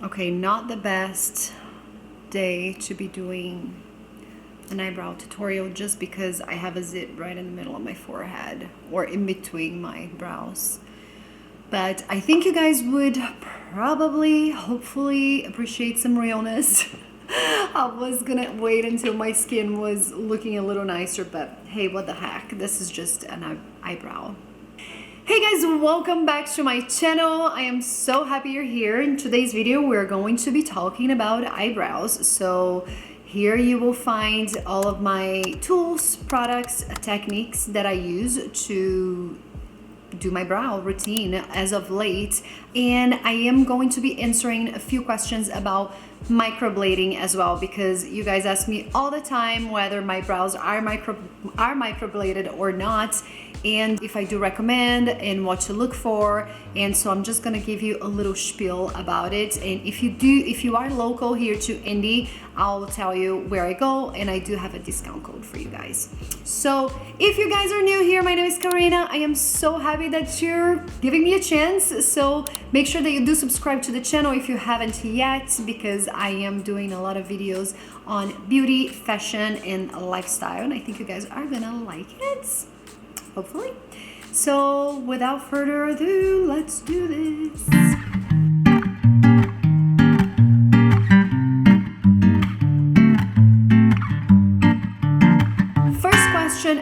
Okay, not the best day to be doing an eyebrow tutorial just because I have a zit right in the middle of my forehead or in between my brows. But I think you guys would probably, hopefully appreciate some realness. I was gonna wait until my skin was looking a little nicer, but hey, what the heck? This is just an eyebrow. Hey guys, welcome back to my channel. I am so happy you're here. In today's video, we're going to be talking about eyebrows. So here you will find all of my tools, products, techniques that I use to do my brow routine as of late. And I am going to be answering a few questions about microblading as well, because you guys ask me all the time whether my brows are microbladed or not, and if I do recommend and what to look for. And so I'm just gonna give you a little spiel about it. And if you are local here to Indy, I'll tell you where I go, and I do have a discount code for you guys. So if you guys are new here, my name is Karina. I am so happy that you're giving me a chance. So make sure that you do subscribe to the channel if you haven't yet, because I am doing a lot of videos on beauty, fashion, and lifestyle, and I think you guys are gonna like it, hopefully. So without further ado, let's do this.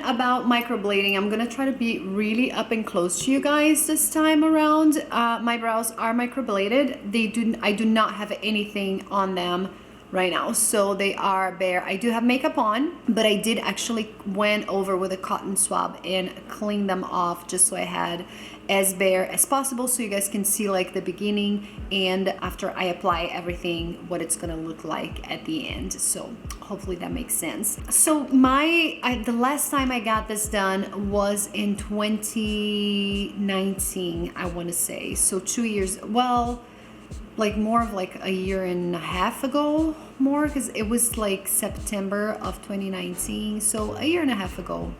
About microblading, I'm gonna try to be really up and close to you guys this time around. My brows are microbladed. I do not have anything on them right now, so they are bare. I do have makeup on, but I did actually went over with a cotton swab and clean them off just so I had as bare as possible, so you guys can see like the beginning and after I apply everything, what it's gonna look like at the end. So hopefully that makes sense. So the last time I got this done was in 2019, I want to say. So 2 years, well, like more of like a year and a half ago, more, because it was like September of 2019, so a year and a half ago.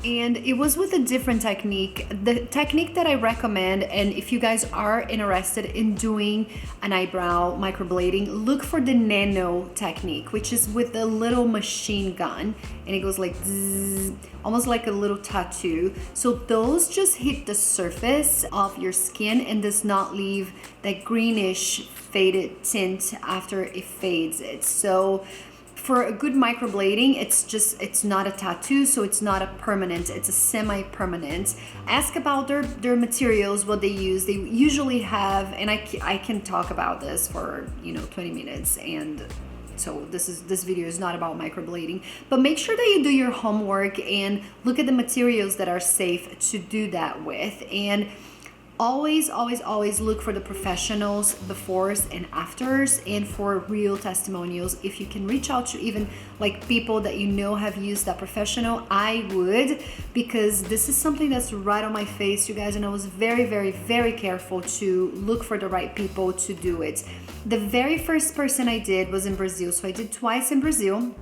And it was with a different technique, the technique that I recommend. And if you guys are interested in doing an eyebrow microblading, look for the nano technique, which is with a little machine gun, and it goes like zzz, almost like a little tattoo. So those just hit the surface of your skin and does not leave that greenish faded tint after it fades it. So for a good microblading, it's not a tattoo, so it's not a permanent, it's a semi-permanent. Ask about their materials, what they use. They usually have, and I can talk about this for 20 minutes, and so this video is not about microblading, but make sure that you do your homework and look at the materials that are safe to do that with. And always look for the professionals befores and afters, and for real testimonials. If you can reach out to even like people that you know have used that professional, I would, because this is something that's right on my face, you guys, and I was very careful to look for the right people to do it. The very first person I did was in Brazil, so I did twice in Brazil,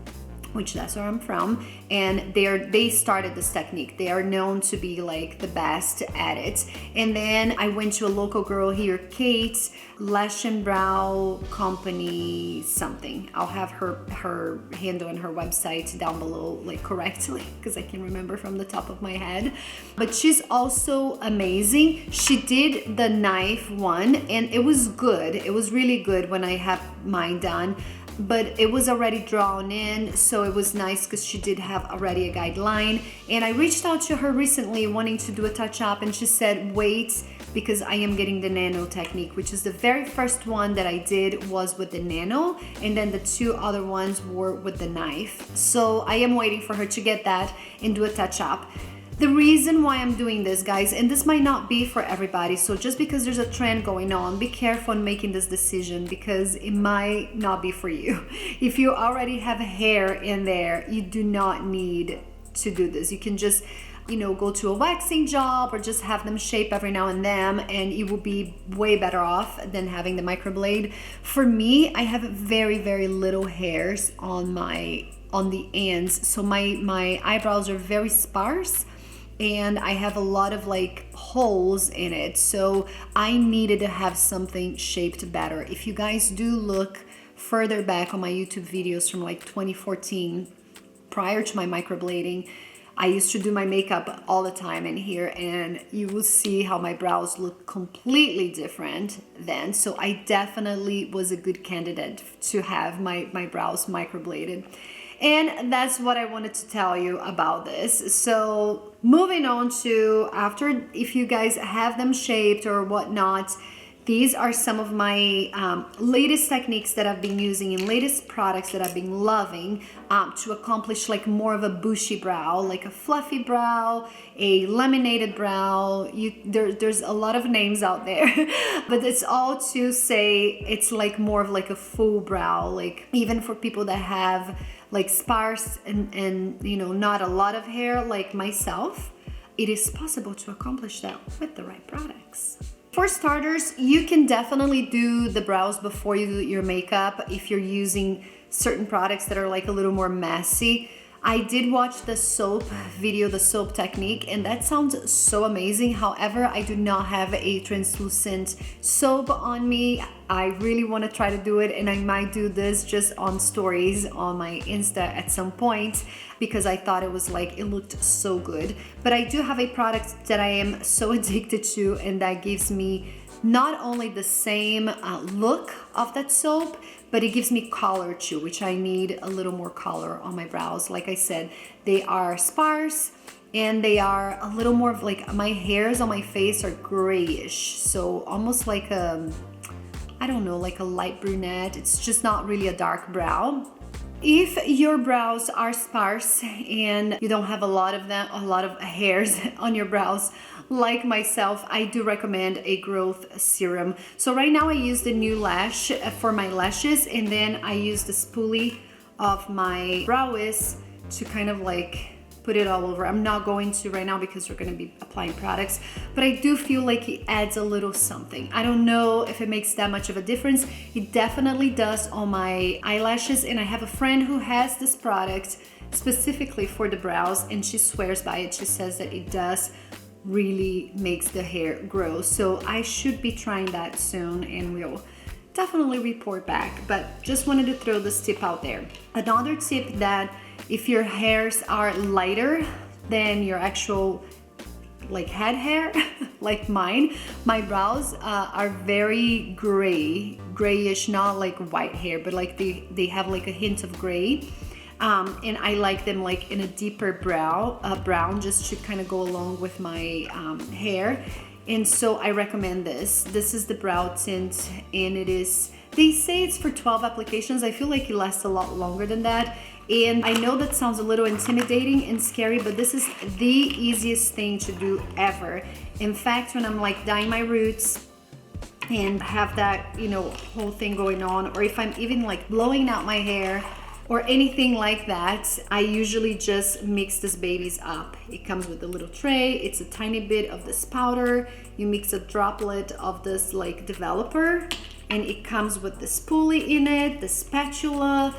which that's where I'm from, and they started this technique. They are known to be like the best at it. And then I went to a local girl here, Kate, Lash and Brow Company something. I'll have her handle and her website down below, like correctly, because I can remember from the top of my head. But she's also amazing. She did the knife one, and it was good. It was really good when I have mine done, but it was already drawn in, so it was nice because she did have already a guideline. And I reached out to her recently wanting to do a touch-up, and she said wait, because I am getting the nano technique, which is the very first one that I did was with the nano, and then the two other ones were with the knife. So I am waiting for her to get that and do a touch-up. The reason why I'm doing this, guys, and this might not be for everybody, so just because there's a trend going on, be careful in making this decision, because it might not be for you. If you already have hair in there, you do not need to do this. You can just go to a waxing job or just have them shape every now and then, and you will be way better off than having the microblade. For me, I have very little hairs on the ends, so my eyebrows are very sparse, and I have a lot of like holes in it, so I needed to have something shaped better. If you guys do look further back on my YouTube videos from like 2014, prior to my microblading, I used to do my makeup all the time in here, and you will see how my brows look completely different then. So I definitely was a good candidate to have my brows microbladed. And that's what I wanted to tell you about this. So moving on to after, if you guys have them shaped or whatnot, these are some of my latest techniques that I've been using and latest products that I've been loving to accomplish like more of a bushy brow, like a fluffy brow, a laminated brow. There's a lot of names out there, but it's all to say it's like more of like a full brow, like even for people that have like sparse and you know, not a lot of hair like myself, it is possible to accomplish that with the right products. For starters, you can definitely do the brows before you do your makeup if you're using certain products that are like a little more messy. I did watch the soap video, the soap technique, and that sounds so amazing. However, I do not have a translucent soap on me. I really want to try to do it, and I might do this just on stories on my Insta at some point because I thought it was like, it looked so good. But I do have a product that I am so addicted to, and that gives me not only the same look of that soap, but it gives me color too, which I need a little more color on my brows. Like I said, they are sparse and they are a little more of like, my hairs on my face are grayish. So almost like a, I don't know, like a light brunette. It's just not really a dark brow. If your brows are sparse and you don't have a lot of them, a lot of hairs on your brows, like myself, I do recommend a growth serum. So right now I use the new lash for my lashes, and then I use the spoolie of my brow wiz to kind of like put it all over. I'm not going to right now because we're gonna be applying products, but I do feel like it adds a little something. I don't know if it makes that much of a difference. It definitely does on my eyelashes, and I have a friend who has this product specifically for the brows, and she swears by it. She says that it does really makes the hair grow. So I should be trying that soon, and we'll definitely report back, but just wanted to throw this tip out there. Another tip, that if your hairs are lighter than your actual like head hair, like mine, my brows are very grayish, not like white hair, but like they have like a hint of gray. And I like them like in a deeper brown, just to kind of go along with my hair. And so I recommend this. This is the brow tint, and it is, they say it's for 12 applications. I feel like it lasts a lot longer than that. And I know that sounds a little intimidating and scary, but this is the easiest thing to do ever. In fact, when I'm like dyeing my roots and have that, you know, whole thing going on, or if I'm even like blowing out my hair or anything like that, I usually just mix these babies up. It comes with a little tray. It's a tiny bit of this powder. You mix a droplet of this like developer, and it comes with the spoolie in it, the spatula.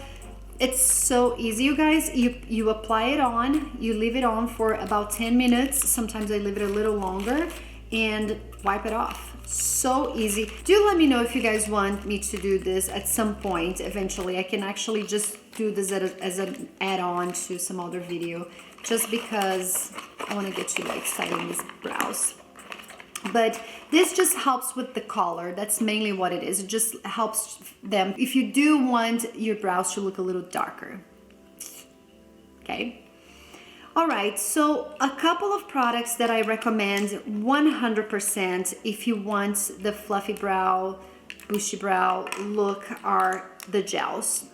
It's so easy, you guys. You apply it on, you leave it on for about 10 minutes. Sometimes I leave it a little longer, and wipe it off. So easy. Do let me know if you guys want me to do this at some point. Eventually, I can actually just do this as an add-on to some other video, just because I want to get you like styling these brows. But this just helps with the color. That's mainly what it is. It just helps them if you do want your brows to look a little darker. Okay. All right, so a couple of products that I recommend 100% if you want the fluffy brow, bushy brow look are the gels.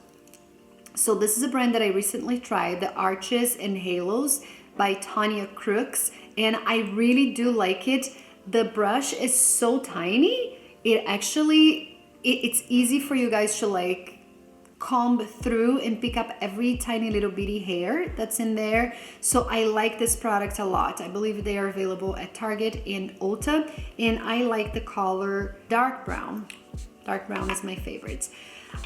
So this is a brand that I recently tried, the Arches and Halos by Tanya Crooks, and I really do like it. The brush is so tiny, it actually, it's easy for you guys to like comb through and pick up every tiny little bitty hair that's in there. So I like this product a lot. I believe they are available at Target and Ulta, and I like the color dark brown. Dark brown is my favorite.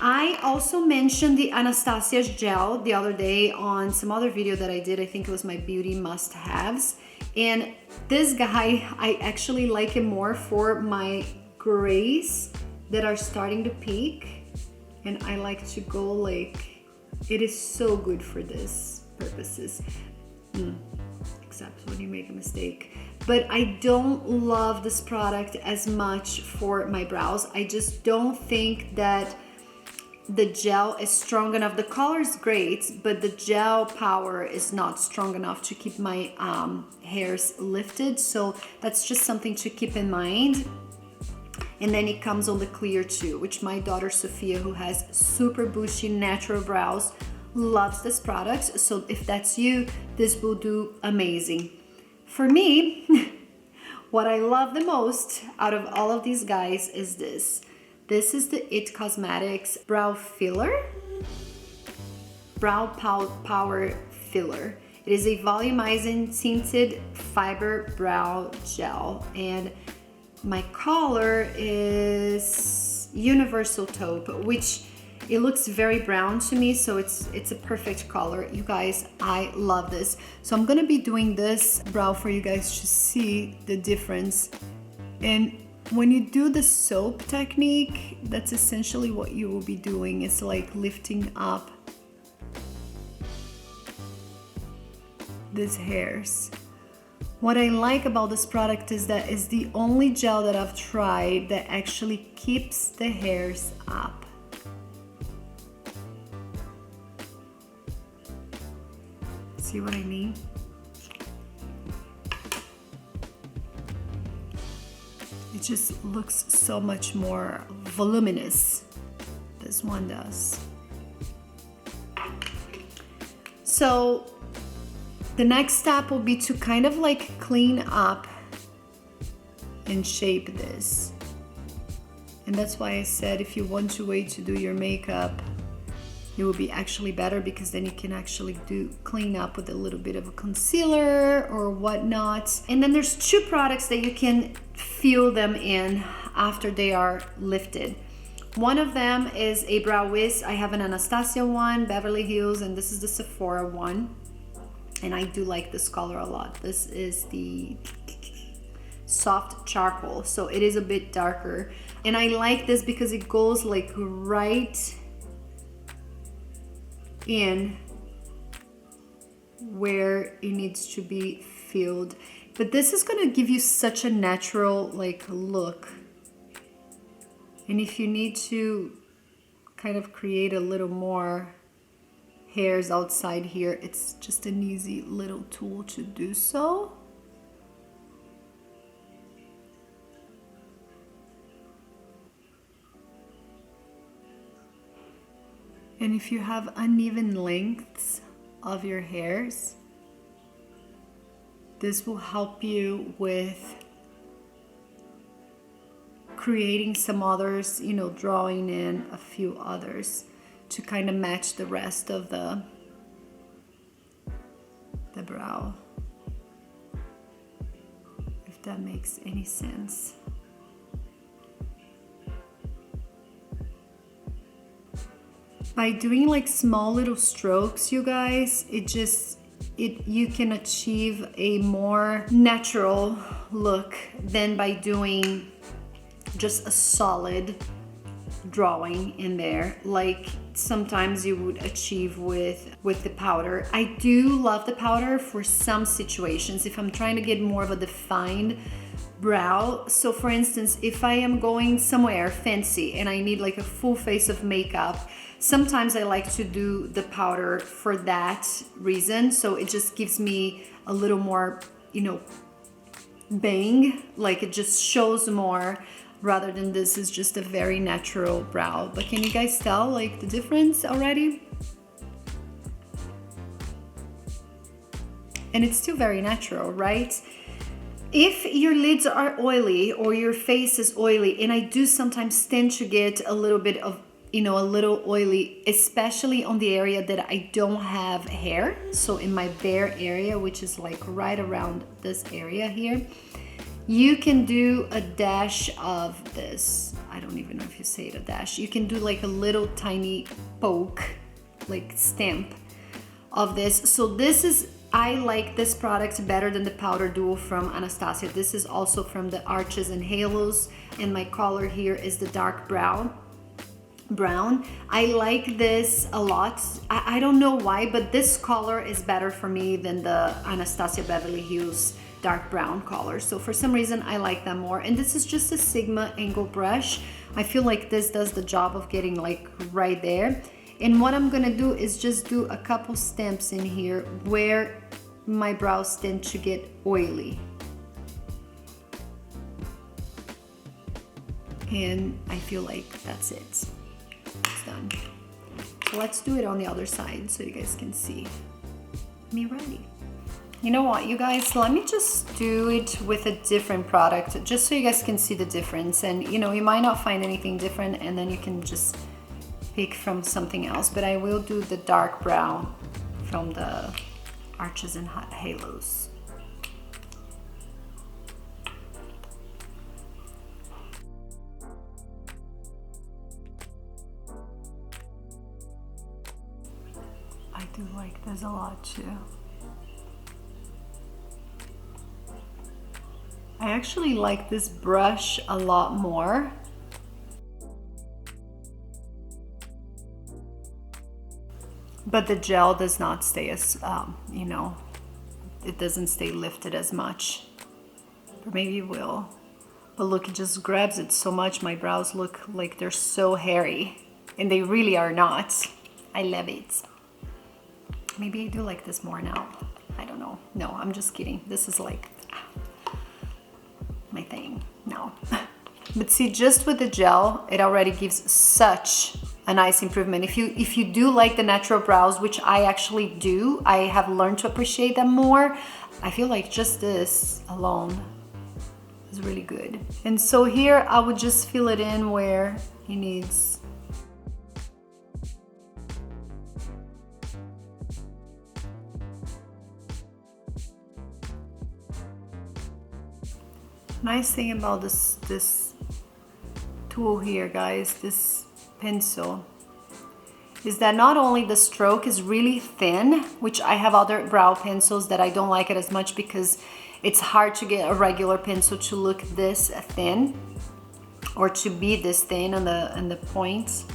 I also mentioned the Anastasia's gel the other day on some other video that I did. I think it was my beauty must-haves. And this guy, I actually like it more for my grays that are starting to peak. And I like to go like, it is so good for this purposes. Except when you make a mistake. But I don't love this product as much for my brows. I just don't think that the gel is strong enough. The color is great, but the gel power is not strong enough to keep my hairs lifted. So that's just something to keep in mind. And then it comes on the clear too, which my daughter Sophia, who has super bushy natural brows, loves this product. So if that's you, this will do amazing. For me, what I love the most out of all of these guys is this. This is the It Cosmetics Brow Filler. Brow Power Filler. It is a volumizing tinted fiber brow gel. And my color is Universal Taupe, which it looks very brown to me, so it's a perfect color. You guys, I love this. So I'm gonna be doing this brow for you guys to see the difference. And when you do the soap technique, that's essentially what you will be doing. It's like lifting up these hairs. What I like about this product is that it's the only gel that I've tried that actually keeps the hairs up. See what I mean? It just looks so much more voluminous. This one does. So the next step will be to kind of like clean up and shape this. And that's why I said if you want to wait to do your makeup, it will be actually better, because then you can actually clean up with a little bit of a concealer or whatnot. And then there's two products that you can fill them in after they are lifted. One of them is a Brow Wiz. I have an Anastasia one, Beverly Hills, and this is the Sephora one. And I do like this color a lot. This is the soft charcoal, so it is a bit darker. And I like this because it goes like right in where it needs to be filled. But this is gonna give you such a natural like look. And if you need to kind of create a little more hairs outside here, it's just an easy little tool to do so. And if you have uneven lengths of your hairs, this will help you with creating some others, you know, drawing in a few others to kind of match the rest of the brow, if that makes any sense. By doing like small little strokes, you guys, you can achieve a more natural look than by doing just a solid drawing in there like sometimes you would achieve with the powder. I do love the powder for some situations if I'm trying to get more of a defined brow. So for instance, if I am going somewhere fancy and I need like a full face of makeup, sometimes I like to do the powder for that reason. So it just gives me a little more, you know, bang, like it just shows more rather than this is just a very natural brow. But can you guys tell like the difference already? And it's still very natural, right? If your lids are oily or your face is oily, and I do sometimes tend to get a little bit of, you know, a little oily, especially on the area that I don't have hair. So in my bare area, which is like right around this area here, you can do a dash of this. I don't even know if you say it a dash. You can do like a little tiny poke, like stamp of this. So this is I like this product better than the powder duo from Anastasia. This is also from the Arches and Halos, and my color here is the dark brown. I like this a lot. I don't know why, but this color is better for me than the Anastasia Beverly Hills dark brown color. So for some reason I like that more. And this is just a Sigma angle brush. I feel like this does the job of getting like right there. And what I'm gonna do is just do a couple stamps in here where my brows tend to get oily. And I feel like that's it. It's done. So let's do it on the other side so you guys can see me ready. You know what, you guys, let me just do it with a different product just so you guys can see the difference. And you know, you might not find anything different and then you can just pick from something else, but I will do the dark brown from the Arches and Halos. I do like this a lot too. I actually like this brush a lot more. But the gel does not stay as, you know, it doesn't stay lifted as much. Or maybe it will. But look, it just grabs it so much. My brows look like they're so hairy. And they really are not. I love it. Maybe I do like this more now. I don't know. No, I'm just kidding. This is like my thing. No. But see, just with the gel, it already gives such a nice improvement. If you do like the natural brows, which I actually do, I have learned to appreciate them more. I feel like just this alone is really good. And so here I would just fill it in where it needs. Nice thing about this tool here, guys, this pencil, is that not only the stroke is really thin, which I have other brow pencils that I don't like it as much because it's hard to get a regular pencil to look this thin or to be this thin on the points.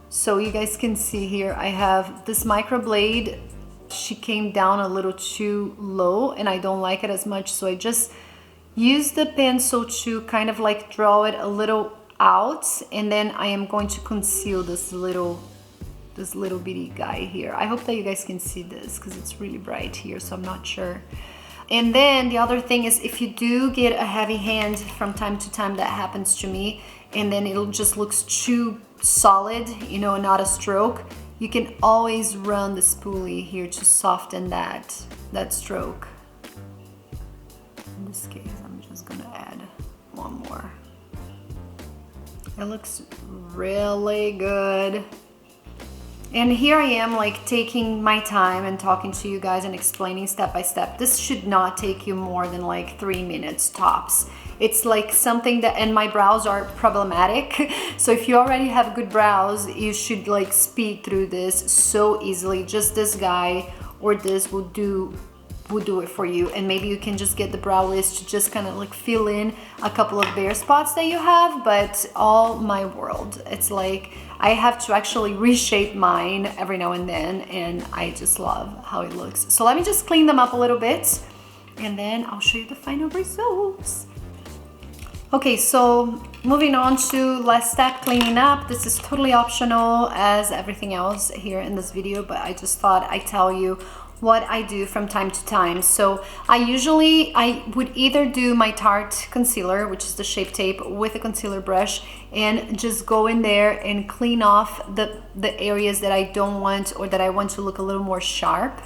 So you guys can see here I have this microblade. She came down a little too low and I don't like it as much, so I just use the pencil to kind of like draw it a little out, and then I am going to conceal this little bitty guy here. I hope that you guys can see this because it's really bright here, so I'm not sure. And then the other thing is, if you do get a heavy hand from time to time, that happens to me, and then it'll just looks too solid, you know, not a stroke, you can always run the spoolie here to soften that stroke. In this case, I'm just gonna add one more. It looks really good. And here I am like taking my time and talking to you guys and explaining step by step. This should not take you more than like 3 minutes tops. It's like something that, and my brows are problematic. So if you already have good brows, you should like speed through this so easily. Just this guy or this will do it for you. And maybe you can just get the brow list to just kind of like fill in a couple of bare spots that you have, but all my world, it's like I have to actually reshape mine every now and then, and I just love how it looks. So let me just clean them up a little bit and then I'll show you the final results. Okay, so moving on to last step, cleaning up. This is totally optional as everything else here in this video, but I just thought I'd tell you what I do from time to time. So I would either do my Tarte concealer, which is the Shape Tape, with a concealer brush, and just go in there and clean off the areas that I don't want or that I want to look a little more sharp.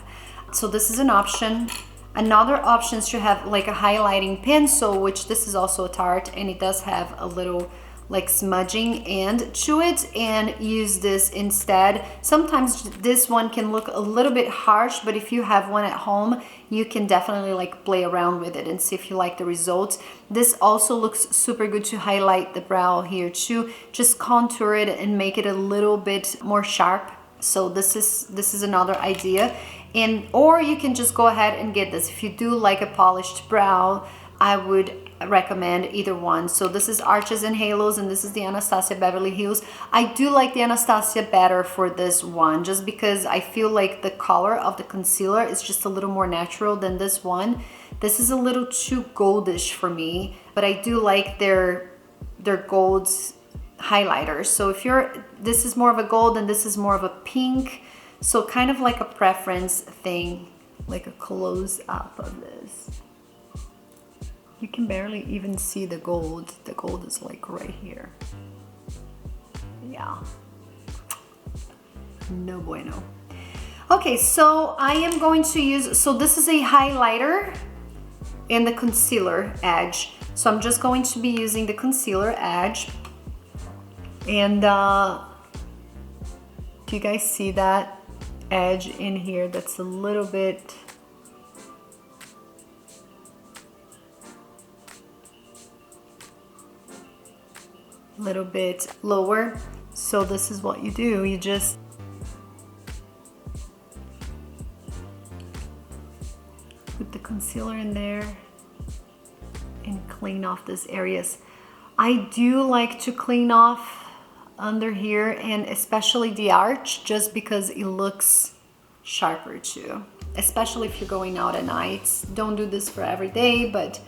So this is an option. Another option is to have like a highlighting pencil, which this is also a Tarte, and it does have a little like smudging end to it, and use this instead. Sometimes this one can look a little bit harsh, but if you have one at home, you can definitely like play around with it and see if you like the results. This also looks super good to highlight the brow here too. Just contour it and make it a little bit more sharp. So this is another idea. And or you can just go ahead and get this. If you do like a polished brow, I would recommend either one. So this is Arches and Halos, and this is the Anastasia Beverly Hills. I do like the Anastasia better for this one, just because I feel like the color of the concealer is just a little more natural than this one. This is a little too goldish for me, but I do like their gold highlighters. So if this is more of a gold and this is more of a pink, so kind of like a preference thing, like a close up of this. You can barely even see the gold. The gold is like right here. Yeah. No bueno. Okay, so I am going to use, so this is a highlighter and the concealer edge. So I'm just going to be using the concealer edge. And do you guys see that edge in here? That's a little bit lower. So this is what you do. You just put the concealer in there and clean off these areas. I do like to clean off under here, and especially the arch, just because it looks sharper too, especially if you're going out at night. Don't do this for every day, but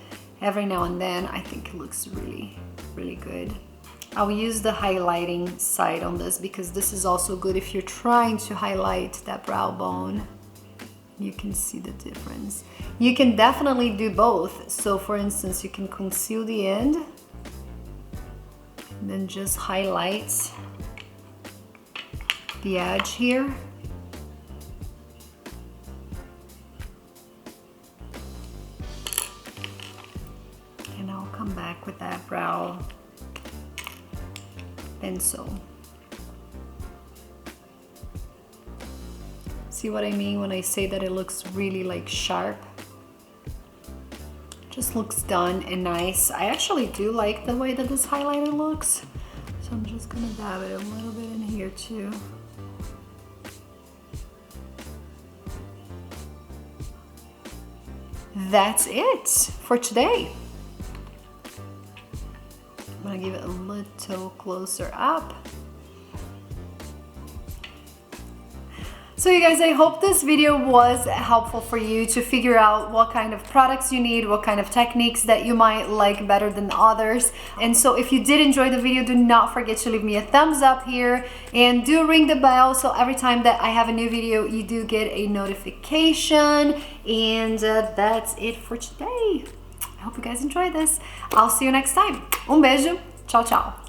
every now and then I think it looks really, really good. I'll use the highlighting side on this because this is also good if you're trying to highlight that brow bone. You can see the difference. You can definitely do both. So for instance, you can conceal the end and then just highlight the edge here. And I'll come back with that brow pencil. See what I mean when I say that it looks really like sharp? Just looks done and nice. I actually do like the way that this highlighter looks. So I'm just gonna dab it a little bit in here too. That's it for today. I'm gonna give it a little closer up. So you guys, I hope this video was helpful for you to figure out what kind of products you need, what kind of techniques that you might like better than others. And so if you did enjoy the video, do not forget to leave me a thumbs up here and do ring the bell so every time that I have a new video, you do get a notification. And that's it for today. I hope you guys enjoyed this. I'll see you next time. Um beijo. Tchau, tchau.